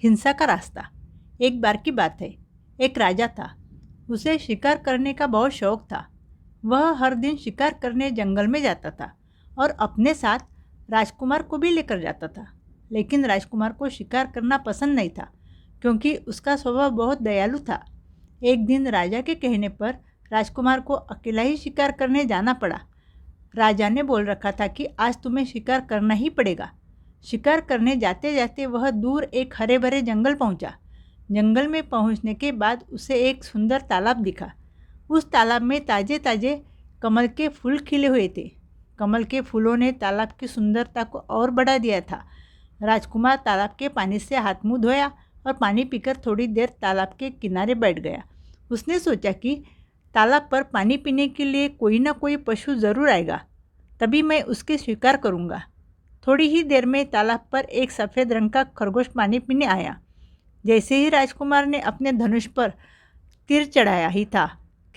हिंसा का रास्ता। एक बार की बात है, एक राजा था। उसे शिकार करने का बहुत शौक था। वह हर दिन शिकार करने जंगल में जाता था और अपने साथ राजकुमार को भी लेकर जाता था। लेकिन राजकुमार को शिकार करना पसंद नहीं था, क्योंकि उसका स्वभाव बहुत दयालु था। एक दिन राजा के कहने पर राजकुमार को अकेला ही शिकार करने जाना पड़ा। राजा ने बोल रखा था कि आज तुम्हें शिकार करना ही पड़ेगा। शिकार करने जाते जाते वह दूर एक हरे भरे जंगल पहुंचा। जंगल में पहुंचने के बाद उसे एक सुंदर तालाब दिखा। उस तालाब में ताजे ताजे कमल के फूल खिले हुए थे। कमल के फूलों ने तालाब की सुंदरता को और बढ़ा दिया था। राजकुमार तालाब के पानी से हाथ मुंह धोया और पानी पीकर थोड़ी देर तालाब के किनारे बैठ गया। उसने सोचा कि तालाब पर पानी पीने के लिए कोई ना कोई पशु ज़रूर आएगा, तभी मैं उसके शिकार करूँगा। थोड़ी ही देर में तालाब पर एक सफ़ेद रंग का खरगोश पानी पीने आया। जैसे ही राजकुमार ने अपने धनुष पर तीर चढ़ाया ही था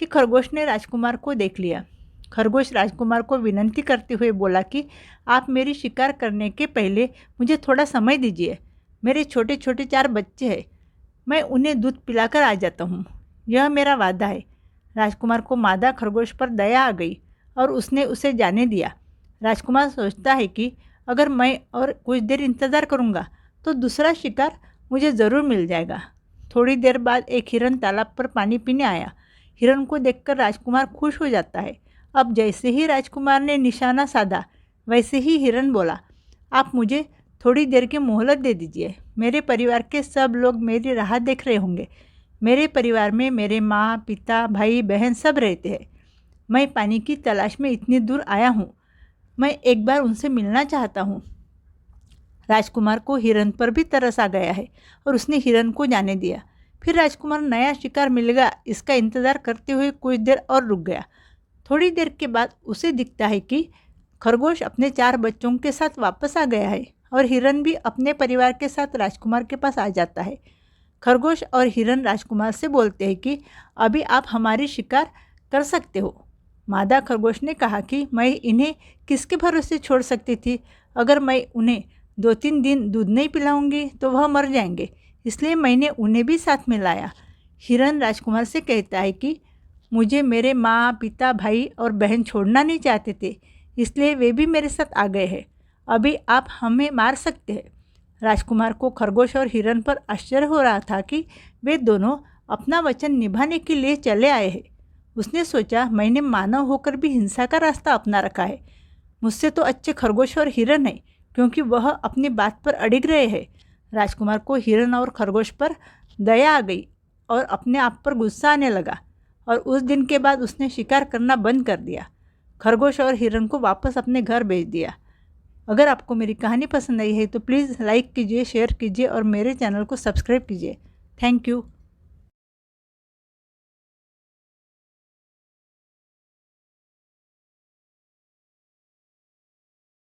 कि खरगोश ने राजकुमार को देख लिया। खरगोश राजकुमार को विनती करते हुए बोला कि आप मेरी शिकार करने के पहले मुझे थोड़ा समय दीजिए। मेरे छोटे छोटे 4 बच्चे हैं, मैं उन्हें दूध पिलाकर आ जाता हूँ। यह मेरा वादा है। राजकुमार को मादा खरगोश पर दया आ गई और उसने उसे जाने दिया। राजकुमार सोचता है कि अगर मैं और कुछ देर इंतज़ार करूँगा तो दूसरा शिकार मुझे ज़रूर मिल जाएगा। थोड़ी देर बाद एक हिरन तालाब पर पानी पीने आया। हिरन को देखकर राजकुमार खुश हो जाता है। अब जैसे ही राजकुमार ने निशाना साधा, वैसे ही हिरन बोला, आप मुझे थोड़ी देर की मोहलत दे दीजिए। मेरे परिवार के सब लोग मेरी राह देख रहे होंगे। मेरे परिवार में मेरे माँ, पिता, भाई, बहन सब रहते हैं। मैं पानी की तलाश में इतनी दूर आया हूँ। मैं एक बार उनसे मिलना चाहता हूँ। राजकुमार को हिरन पर भी तरस आ गया है और उसने हिरन को जाने दिया। फिर राजकुमार नया शिकार मिलेगा इसका इंतज़ार करते हुए कुछ देर और रुक गया। थोड़ी देर के बाद उसे दिखता है कि खरगोश अपने 4 बच्चों के साथ वापस आ गया है और हिरन भी अपने परिवार के साथ राजकुमार के पास आ जाता है। खरगोश और हिरन राजकुमार से बोलते हैं कि अभी आप हमारी शिकार कर सकते हो। मादा खरगोश ने कहा कि मैं इन्हें किसके भरोसे छोड़ सकती थी। अगर मैं उन्हें 2-3 दिन दूध नहीं पिलाऊंगी तो वह मर जाएंगे, इसलिए मैंने उन्हें भी साथ में लाया। हिरन राजकुमार से कहता है कि मुझे मेरे माँ, पिता, भाई और बहन छोड़ना नहीं चाहते थे, इसलिए वे भी मेरे साथ आ गए हैं। अभी आप हमें मार सकते हैं। राजकुमार को खरगोश और हिरन पर आश्चर्य हो रहा था कि वे दोनों अपना वचन निभाने के लिए चले आए हैं। उसने सोचा, मैंने मानव होकर भी हिंसा का रास्ता अपना रखा है। मुझसे तो अच्छे खरगोश और हिरन हैं, क्योंकि वह अपनी बात पर अड़िग रहे हैं। राजकुमार को हिरन और खरगोश पर दया आ गई और अपने आप पर गुस्सा आने लगा और उस दिन के बाद उसने शिकार करना बंद कर दिया। खरगोश और हिरन को वापस अपने घर भेज दिया। अगर आपको मेरी कहानी पसंद आई है तो प्लीज़ लाइक कीजिए, शेयर कीजिए और मेरे चैनल को सब्सक्राइब कीजिए। Thank you.